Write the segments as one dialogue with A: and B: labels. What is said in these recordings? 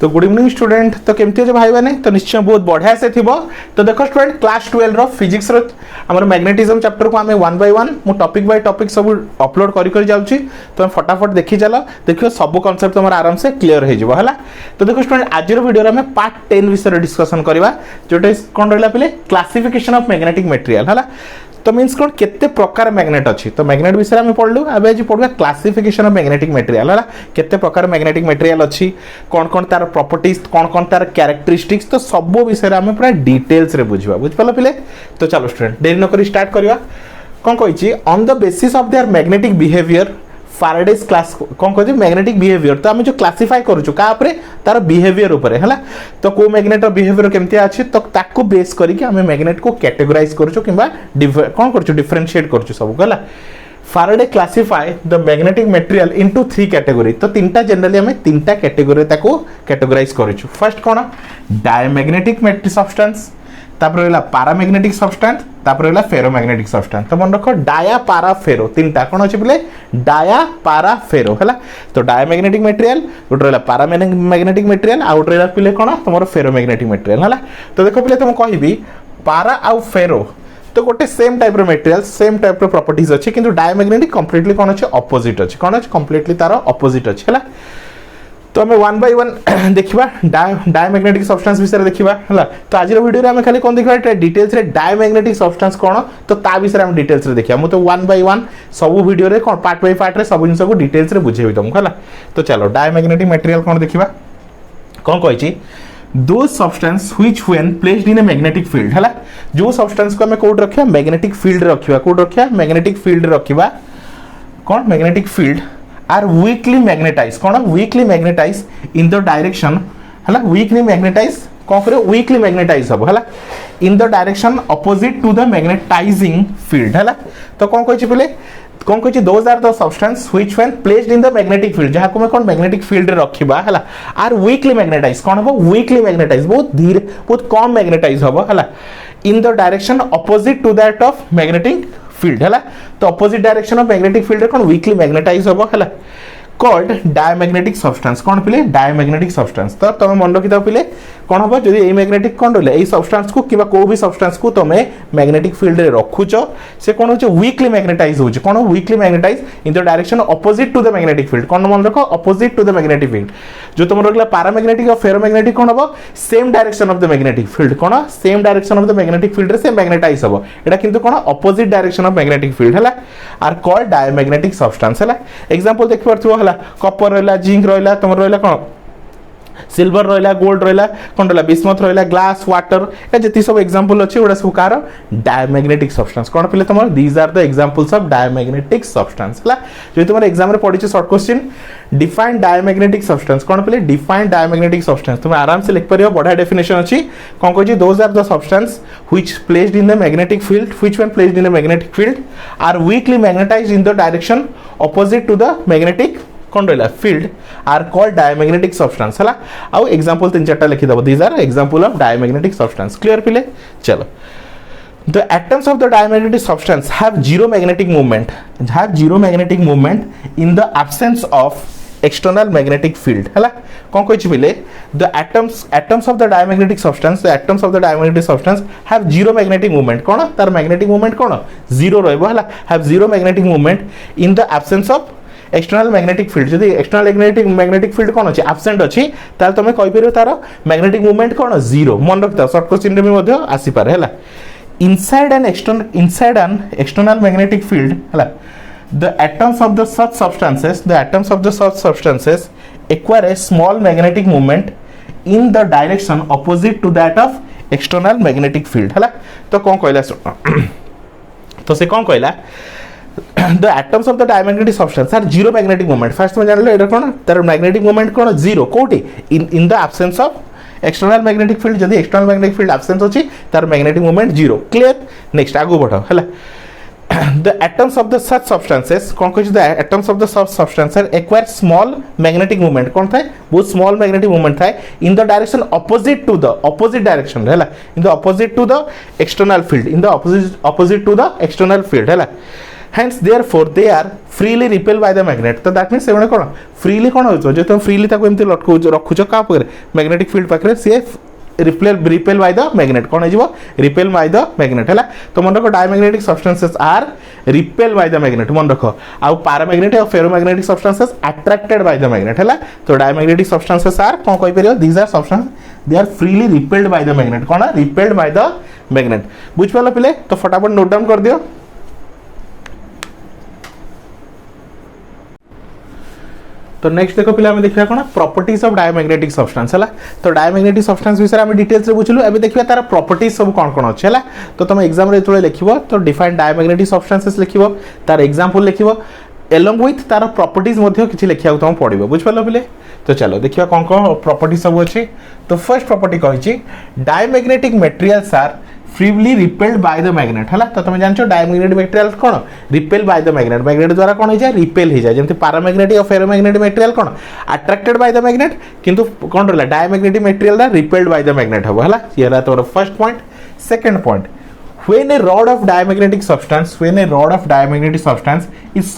A: तो good evening student. तो केमती अच्छे भाई मैंने तो निश्चय बहुत बढ़िया से थी। तो देखो स्टूडेंट क्लास 12 फिजिक्स आम मैग्नेटिज्म चैप्टर को आम 1 by 1 मु टॉपिक बाय टॉपिक सब अपलोड कर जाऊँगी। तो फटाफट देखी चल देखिए सब कॉन्सेप्ट तुम आराम से क्लियर हो है। तो देखो स्टूडेंट आज वीडियो में पार्ट 10 विषय डिस्कशन करवा जोटा कौन रहा पे क्लासिफिकेशन ऑफ मैग्नेटिक मटेरियल है। तो मीन्स कौन केते प्रकार मैग्नेट अच्छी। तो मैग्नेट विषय में पढ़लु अब आज पढ़ा क्लासिफिकेशन ऑफ मैग्नेटिक मटेरियल है। केते प्रकार मैग्नेटिक मटेरियल अच्छी कौन कौन तार प्रॉपर्टीज कौन कौन तार कैरेक्टरिस्टिक्स तो सब विषय में पूरा डिटेल्स रे बुझवा बुझिपाल पिले। तो चलो स्टूडेंट देरी न करी स्टार्ट करवा। कौन कही on the basis of their magnetic behaviour Faraday's class कौन कहते मैग्नेटिक बिहेवियर। तो आम जो क्लासीफाई करूँ क्या तार बिहेवियर उपरे है। तो को मैग्नेट बिहेवियर केमती अच्छी तो ताको बेस करके आम मैग्नेट को कैटेगराइज करूँ कि कौन कर डिफरेंशिएट कर सब है। Faraday classify the magnetic material into 3 category. तो तीनटा जनरली आम तीनटा कैटेगरी कैटेगराइज करूँ। फर्स्ट कौन डायमैग्नेटिक सब्सटेंस तापर रहा पारामैग्नेटिक सब्सटेंस तापर रहा फेरोमैग्नेटिक सब्सटेंस। तो मन रख डाया पारा फेरो तीनटा कौन अच्छे बोले डाया पारा फेरो है। तो डायमैग्नेटिक मटेरियल गोटे रहा पारामैग्नेटिक मटेरियल आउ गोटे रहा पे कौन तुम फेरोमैग्नेटिक मटेरियल है। तो देख पे तुम कहि पारा आउ फेरो तो गोटे same type material same type properties अच्छे किंतु डायमैग्नेटिक कंप्लीटली कौन अच्छे अपोजिट अच्छे कौन अच्छे कंप्लीटली तार अपोजिट अच्छे है। तो आम 1 by 1 देखा डायमैग्नेटिक सब्सटेंस विषय देखा है। तो आज वीडियो में खाली कौन देखा डिटेल्स रे डायमैग्नेटिक सब्सटेंस कौन तो ता विषय में डिटेल्स रे देखा। मुझे 1 by 1 सब वीडियो रे कौन पार्ट बाय पार्ट रे सब जिन को डिटेल्स रे बुझेबी तुमको है। तो चलो डायमैग्नेटिक मटेरियल कौन देखा कौन कही दो substance which when placed in a magnetic field है। जो सब्सटेंस को हमें कोड रखिया मैग्नेटिक फील्ड रखिया कोड रखिया मैग्नेटिक फील्ड रखिया कौन magnetic field are weakly magnetise कौन weakly magnetise in the direction है। वीकली मैग्नेटाइज कौन करे वीकली मैग्नेटाइज हम है in the direction opposite to the magnetising field है। तो कौन कही पहले कौन कही those are the substance which when placed in the magnetic field जहाँ को मैं कौन मैग्नेटिक फील्ड रे रखिबा है आर वीकली मैग्नेटाइज कौन हम वीकली मैग्नेटाइज बहुत धीरे बहुत कम मैग्नेटाइज हम है in the direction opposite to that of magnetic field है। तो opposite direction of magnetic field कौन वीकली मैग्नेटाइज हम है कॉल्ड डायमैग्नेटिक सब्सटेंस कौन पिले डायमैग्नेटिक सब्सटेंस। तो तुम मन रखी पिले कौन हम जब ये मैग्नेटिक कौन रहा ये सब्सटेंस को कि को भी सब्सटेंस को तुम मैग्नेटिक फील्ड रे रखुच से कौन हो वीकली मैग्नेटाइज हो कौन weakly magnetise in the direction opposite to the magnetic field कौन मन रख opposite to the magnetic field. जो तुम रहा पारामैग्नेटिक और फेरोमैग्नेटिक कौन हम same direction of the magnetic field कौन same direction of the magnetic field रे से मैग्नेटाइज हम एटा किंतु कौन opposite direction of magnetic field है आर कॉल्ड डायमैग्नेटिक सब्सटेंस है। एग्जांपल देख पारथो है कपर रहा जिंक रहा तुम रहा कौन सिल्वर रहा गोल्ड रहा कौन रहा बिस्मथ रहा ग्लास वाटर ये सब एग्जांपल अच्छे गुड़ा सब कार डायमैग्नेटिक सब्सटेंस कौन पे तुम these are the examples of diamagnetic substance है। जो तुम एग्जाम रे पढ़ी short question define diamagnetic substance कौन पे डिफाइन डायमैग्नेटिक सब्सटेंस तुम आराम से लिख पार बढ़िया डेफिनेशन अच्छी कौन कही those are the substance which placed in the magnetic field which when placed in the magnetic field are weakly magnetised in the direction opposite to the magnetic कौन रहा field are called diamagnetic substance है। आउ example 3-4 लिखिदब these are example of diamagnetic substance clear पिले। चलो the atoms of the diamagnetic substance have zero magnetic movement in the absence of external magnetic field है। कौन कही पिले the atoms of the diamagnetic substance have zero magnetic movement कौन तार magnetic movement कौन zero रहबो है have zero magnetic movement in the absence of external magnetic field. जदि एक्सटर्नल मैग्नेटिक फील्ड कौन अच्छी एब्सेंट अच्छी ताल तुम कहीपर तार मैग्नेटिक मूवमेंट कौन जीरो मन रखता शॉर्ट क्वेश्चन में आसीपारे है। Inside an external magnetic field है the atoms of the such substances acquire a small magnetic movement in the direction opposite to that of external magnetic field है। तो कौन कहला तो से कौन कहला the atoms of the diamagnetic substance are zero magnetic moment first में जानले एटा कोन तार magnetic moment कोन zero कोटी in the absence of external magnetic field जदी external magnetic field absence होची तार magnetic moment zero clear next आगु बढ़ो हला the atoms of the such substances कौन कहि the atoms of the such substances acquire small magnetic moment कौन थाए बहुत small magnetic moment थाए in the direction opposite to the opposite direction हला in the opposite to the external field in the opposite to the external field हला hence therefore they are freely repelled by the magnet. तो that means से कौन freely कौन हो जो तुम freely ताको एमती लटको रखुछ का पाखरे मैग्नेटिक फील्ड पाखरे सी रिपेल बाय द मैग्नेट कौन हो रिपेल बाय द मैग्नेट है तो मन रख diamagnetic substances are repel by the magnet मन रख आउ पैरामैग्नेटिक और ferromagnetic substances attracted by the magnet है तो डायमैग्नेटिक सब्सटेंसेस आर कौन कहि परियो these are substance they are freely repelled by the magnet कौन रिपेल्ड बाय द मैग्नेट बुझ पालो पिले तो फटाफट नोट डाउन कर दियो तो नेक्स्ट देखो पिला देखा कौन प्रॉपर्टीज ऑफ डायमैग्नेटिक सब्सटेंस है तो डायमैग्नेटिक सब्सटेंस विषय में डिटेल्स रे बुझलु एबे देखिबा तार प्रॉपर्टीज सब कौन कौन अच्छे है तो तुम एग्जाम रे जेतले लिखिबो तो डिफाइन डायमैग्नेटिक सब्सटेंसेस लिखिबो तार एग्जांपल लिखिबो एलोंग विथ तार प्रॉपर्टीज मध्ये किछि लिखिया तुम पड़िबो बुझ पालो पिले तो चलो देखिबा कौन कौन प्रॉपर्टीज सब अछि तो फर्स्ट प्रॉपर्टी कहिछि diamagnetic materials are freely repelled by the magnet है तो तुम जानছো डायमैग्नेटिक मटेरियल कौन repel by the magnet magnet द्वारा कौन हो जाए रिपेल हो जाए जैसे पैरामैग्नेटिक और फेरोमैग्नेटिक मटेरियल कौन अट्रैक्टेड बाय द मैग्नेट किंतु कौन रहला डायमैग्नेटिक मटेरियल दा रिपेल्ड बाय द मैग्नेट हो हला ये रहा तोर first point second point when a rod of diamagnetic substance is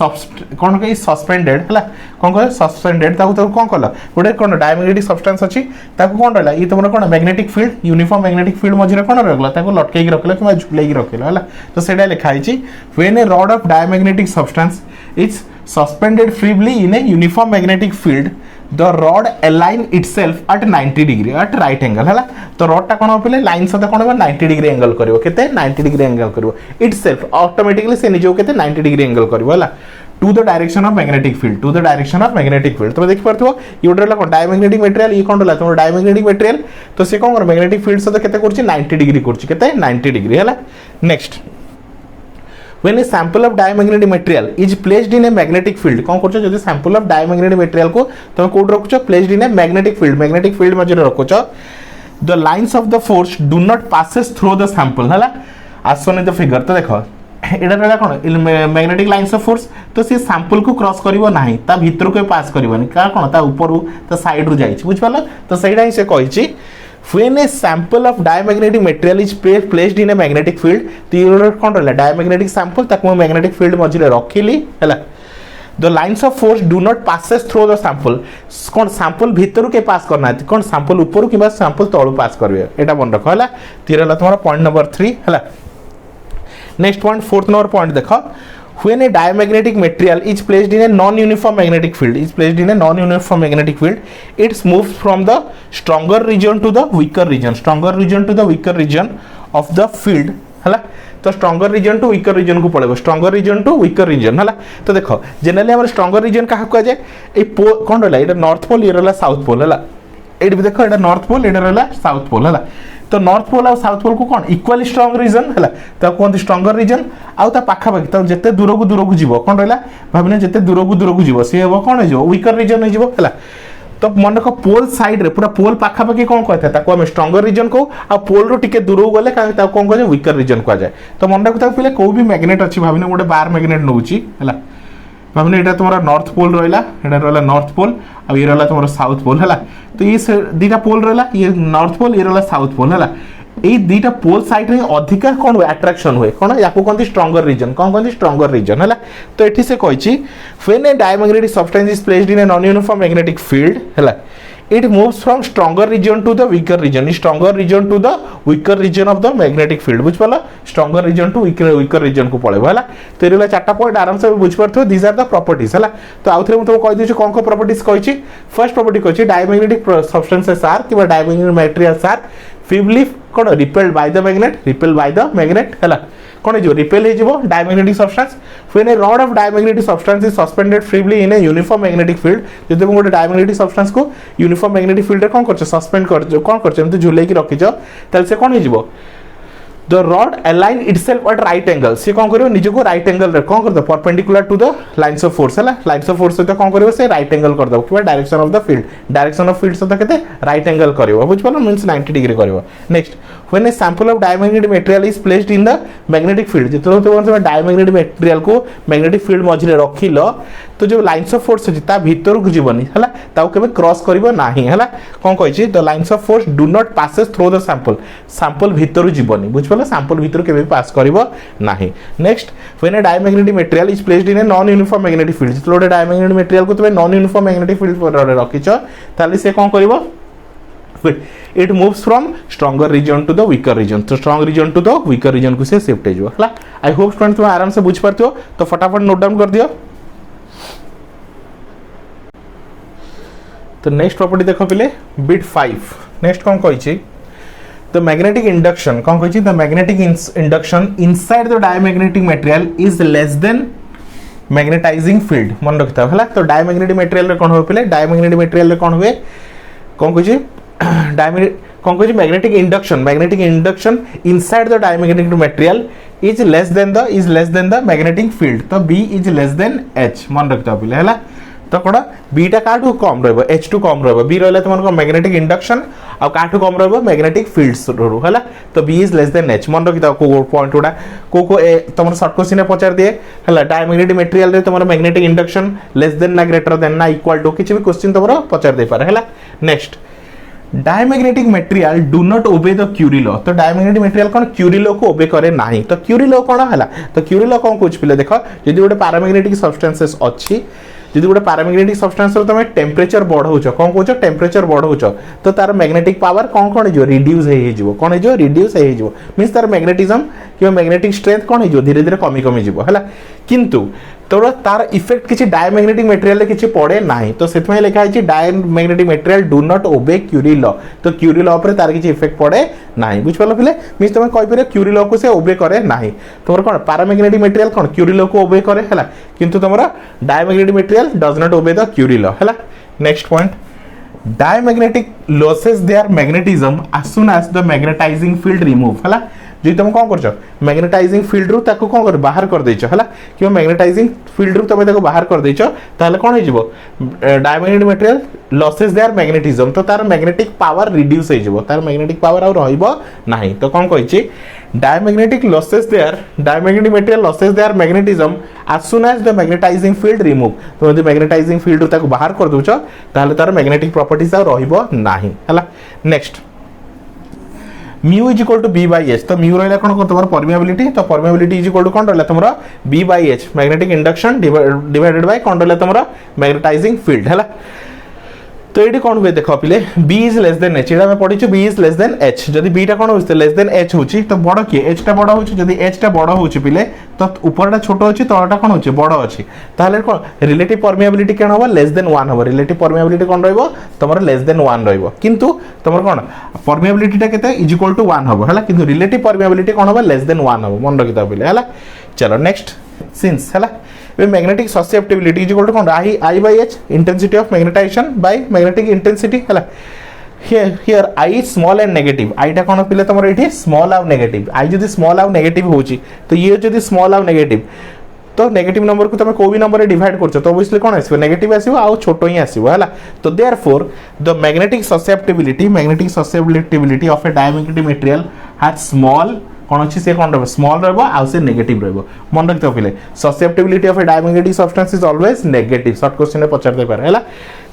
A: कौन कहि सस्पेंडेड हला कौन कह सस्पेंडेड ताको तो कौन कला गोटे कौन डायमैग्नेटिक सब्सटेंस अछि ताको कौन रहला ई तुमरा कौन magnetic field uniform magnetic field मझिरे कौन रहला ताको लटके के रखला कि झुलाई के रखला हला तो सेडा लिखा आइछि when a rod of diamagnetic substance is suspended freely in a uniform magnetic field the rod align itself at 90 degree at right angle है तो रॉड टा कौन होले लाइन सहित कौन 90 डिग्री एंगल करिवो केते 90 डिग्री एंगल करिवो itself ऑटोमेटिकली से निजो केते 90 डिग्री एंगल करिवो हला to the direction of magnetic field तो देखि परथो ये उडरला कोन डायमैग्नेटिक मटेरियल ये कोन रहला तो डायमैग्नेटिक मटेरियल तो से कोन मैग्नेटिक फील्ड सहित केते करछि 90 डिग्री करछि केते 90 डिग्री हला next when a sample of diamagnetic material is placed in a magnetic field कौन करछो जदी sample of diamagnetic material को तुम code रखछो placed in a magnetic field मजे रखछो the lines of the force do not passes through the sample हला आसोने the figure तो देखो एडा रहला कोन मैग्नेटिक लाइंस ऑफ फोर्स तो से सैंपल को क्रॉस करिवो नाही ता भीतर को पास करिवोनी का कोन ता ऊपर ता साइड रु जाईछि बुझ पालो तो सेडा ही से कहिछि when a sample of diamagnetic material is placed in a magnetic field तो कौन रहला diamagnetic sample ताको magnetic field मझिले रखिली हला the lines of force do not passes through the sample कौन sample भीतर के पास करना है कौन sample ऊपर किबा sample तळु पास करबे एटा मन रख हला तीरला तुम्हारा पॉइंट नंबर 3 हला next point fourth number point देखो when a diamagnetic material is placed in a non-uniform magnetic field it moves from the stronger region to the weaker region of the field हला तो stronger region to weaker region को पळेबो stronger region to weaker region हला तो देखो generally हमर stronger reason कहा को जाय ए कोन रहला एटा नॉर्थ पोल ये रहला साउथ पोल हला एडी देखो एटा नॉर्थ पोल एटा रहला साउथ पोल हला तो नॉर्थ पोल और साउथ पोल को कौन इक्वली स्ट्रॉन्ग रीजन है तो कहते स्ट्रॉन्गर रीजन आउ ता पाखापाखि तो जिते दूर को जीव कौन रहा भावने जिते दूर को जीव सी हम कौन हो वीकर रीजन है तो मन रख पोल साइड रे पूरा पोल पाखापाखि कौन कहता है स्ट्रॉन्गर रीजन को आ पोल रो टिके दूर गले कौन कह वीकर रीजन कह जाए तो मन रख पे कौ भी मैग्नेट अच्छी भावने गोटे बार मैग्नेट नौची है भावने यहाँ तुम नॉर्थ पोल रहा नॉर्थ पोल आ ये रहा तुम साउथ पोल है तो ये दीटा पोल रहा ये नॉर्थ पोल ये रहा साउथ पोल है ये दीटा पोल साइड रे अधिका कौन हुए अट्रैक्शन हुए कौन या कहते स्ट्रॉन्गर रीजन कौन कहते स्ट्रॉन्गर रीजन है तो ये से कही when A diamagnetic substance is placed in a non uniform magnetic field है it moves from stronger region to the weaker region of the magnetic field बुझ पाला stronger region to weaker region को पळेबो हला तेरेला चारटा पॉइंट आराम से बुझ परथो these are the properties हला तो आउथरे हम तो कहि दिछु कोन को प्रॉपर्टीज कहिछि फर्स्ट प्रॉपर्टी कहिछि डायमैग्नेटिक सब्सटेंसेस आर कि डायमैग्नेटिक मटेरियल्स आर फ्रीली कोन रिपेल्ड बाय द मैग्नेट हला कौन हो रिपेल हो diamagnetic substance when a rod of diamagnetic substance is suspended freely in a uniform magnetic field जब तुम गोटे डायमैग्नेटिक सब्सटेंस को यूनिफॉर्म मैग्नेटिक फील्ड रे कौन कर सस्पेंड कर कौन कर झुलाई रखिछ ताले से कौन हो the rod align itself eight right angle से कौन करियो निज को राइट एंगल रे कौन कर दो perpendicular to the lines of force है लाइंस ऑफ फोर्स सहित कौन करियो से राइट एंगल कर दो कि डायरेक्शन ऑफ फील्ड सहित केते राइट एंगल करियो बुझ पालो मींस 90 डिग्री करियो next when a sample of diamagnetic material is placed in the magnetic field जेतो तुम डायमैग्नेटिक मटेरियल को मैग्नेटिक फील्ड मझिरे रखिल तो जो लाइन्स ऑफ फोर्स अछि ता भीतर को जीवनी हला ताऊ केबे क्रॉस करिवो नाही हला कोन कहछि the lines of force do not passes through the sample भीतर जीवनी बुझ पले सैंपल भीतर केबे पास करिवो नाही next when A diamagnetic material is placed in a non uniform magnetic field जेतो डायमैग्नेटिक मटेरियल को तुम नॉन यूनिफॉर्म मैग्नेटिक फील्ड पर रखिछ ताले से कोन करिवो it moves from stronger region to the weaker region तो strong region to the weaker region को से shift हो हला आई होप स्टूडेंट तुम आराम से बुझ पारथियो तो फटाफट नोट डाउन कर दियो तो नेक्स्ट प्रॉपर्टी देखो पहले बिट 5 नेक्स्ट कौन कहिछि द मैग्नेटिक इंडक्शन कौन कहिछि the magnetic induction inside the diamagnetic material is less than magnetising field मन रखता हला तो डायमैग्नेटिक मटेरियल रे कोन हो पहले डायमैग्नेटिक मटेरियल रे कोन हुए कौन कहिछि magnetic induction inside the diamagnetic material is less than the magnetic field तो B is less than H मन रखता पहले हला तो कोड़ा B टा काठू कम रहबो H टू कम रहबो B रहले तुमन को मैग्नेटिक इंडक्शन आ काठू कम रहबो मैग्नेटिक फील्ड्स रो हला तो B is less than H मन रखता को पॉइंट उडा को तुमन शॉर्ट क्वेश्चन में पचार दिए हला डायमैग्नेटिक मटेरियल रे तुमन मैग्नेटिक इंडक्शन लेस देन ना ग्रेटर देन ना इक्वल टू किछि भी क्वेश्चन तुमरो पचार दे पारे हला next diamagnetic material do not obey the Curie law तो डायमैग्नेटिक मटेरियल कोन क्यूरी लॉ को ओबे करे नाही तो क्यूरी लॉ कोन हला तो क्यूरी लॉ कोन कुछ पिले देखो यदि गोटे पैरामैग्नेटिक सब्सटेंसेस अछि यदि गोटे पैरामैग्नेटिक सब्सटेंस रो तमे टेंपरेचर बढ़ौछ कोन कहछ टेंपरेचर बढ़ौछ तो तार मैग्नेटिक पावर कोन जो रिड्यूस हे जिवो कोन जो रिड्यूस हे जिवो मींस तार मैग्नेटिज्म कि मैग्नेटिक स्ट्रेंथ कोन जो धीरे धीरे कमी जिवो हला किंतु तो तार इफेक्ट किसी डायमैग्नेटिक मटेरियल किसी पड़े ना तो से लिखा है diamagnetic material do not obey Curie law तो क्यूरी लॉ पर तार किसी इफेक्ट पड़े ना बुझ पाल पे मीन तुम कहीपर क्यूरी लॉ को से ओबे करे ना तुम कौन पैरामैग्नेटिक मटेरियल कौन क्यूरी लॉ को ओबे करे है किंतु तुम diamagnetic material does not obey the Curie law है next point diamagnetic losses their magnetism as soon as the magnetizing field remove है जो तुम कौन कर मैग्नेटाइजिंग फील्ड रु ताको कौन कर बाहर कर देछ हला कि मैग्नेटाइजिंग फील्ड रु तुम ताको बाहर कर देछ ताले कौन हो diamagnetic material losses their magnetism तो तार मैग्नेटिक पावर रिड्यूस हो तार मैग्नेटिक पावर आ रहिबो नाही तो कौन कहिछि diamagnetic material losses their magnetism as soon as the magnetizing field remove तो यदि मैग्नेटाइजिंग फील्ड रु ताको बाहर कर दोछ ताले तार मैग्नेटिक प्रॉपर्टीज आ रहिबो नाही हला next mu is equal to B by H तो म्यू रहा कौन तुम परमिएबिलिटी तो परमिएबिलिटी इज इक्वल टू कौन रहा तुम B by H magnetic induction divided by कौन रहा तुम मैग्नेटाइजिंग फील्ड है तो ये कौन हुए देख पे B is less than H ये पढ़ी B is less than H जब बीटा कौन हो लेस देन एच हो तो बड़ किए एच टा बड़ हो एच टा बड़ हो पे तो ऊपरटा छोट अच्छी तलटा कौन हो बड़ अच्छी ताहले कौन रिलेटिव परमिएबिलिटी क्या हम लेस देन 1 हम रिलेटिव परमिएबिलिटी कौन रहा लेस देन 1 रु तुम कौन परमिएबिलिटी के इज इक्वल टू 1 हम है कि रिलेटिव परमिएबिलिटी कौन हम लेस देन 1 हम मन रखिता पे है चलो नेक्स्ट सिंस है magnetic susceptibility is equal to कौन I by H intensity of magnetisation by magnetic intensity है here I small and negative आईटा कौन पे तुम ये स्मॉल आउ नेगेटिव आई जब स्मॉल आउ नेगेटिव होची तो ये जब स्मॉल आउ नेगेटिव तो नेगेटिव नंबर को तुम को भी नंबर डिवाइड कर तो ऑब्वियसली कौन आसो नेगेटिव आसो आउ छोट ही आसो है तो therefore the magnetic susceptibility of A diamagnetic material has small कौन अच्छी से कौन स्मॉल रहा से नेगेटिव मन रखते पे susceptibility of A diamagnetic substance is always negative short question में पचार दे पारे है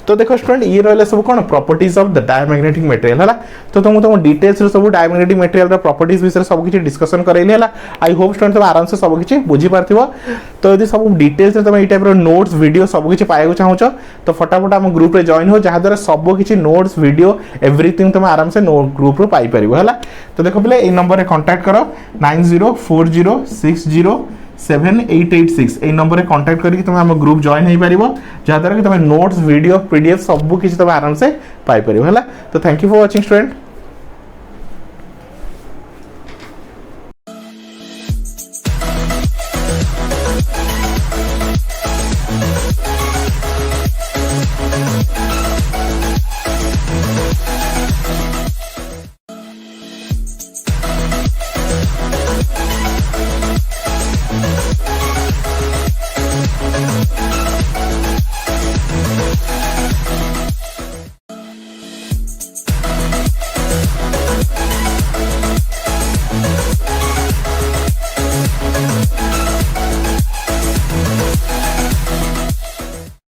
A: तो देखो स्टूडेंट ये रहा सब कौन properties of the diamagnetic material है तो तुम डिटेल्स सब डायमैग्नेटिक मटेरियल प्रॉपर्टीज विषय सब किसी डिस्कशन कराइली है आई होप स्टूडेंट तुम आराम से सब किसी बुझी पार्थिव तो यदि सब डिटेल्स तुम ये टाइप नोट्स वीडियो सब किसी पाइबा चाहूच तो फटाफट आम ग्रुप में जॉइन हो जहाद्वारा सब किसी नोट्स वीडियो एवरीथिंग तुम आराम से ग्रुप रू पाई है तो देखो पे ये नंबर में कांटेक्ट करो 9040607886 ए नंबर में कांटेक्ट करके तुम आम ग्रुप जॉइन हो पार जहाद्वारा कि तुम नोट्स वीडियो पीडीएफ सब किसी तुम आराम से पाई पार है तो thank you for watching student.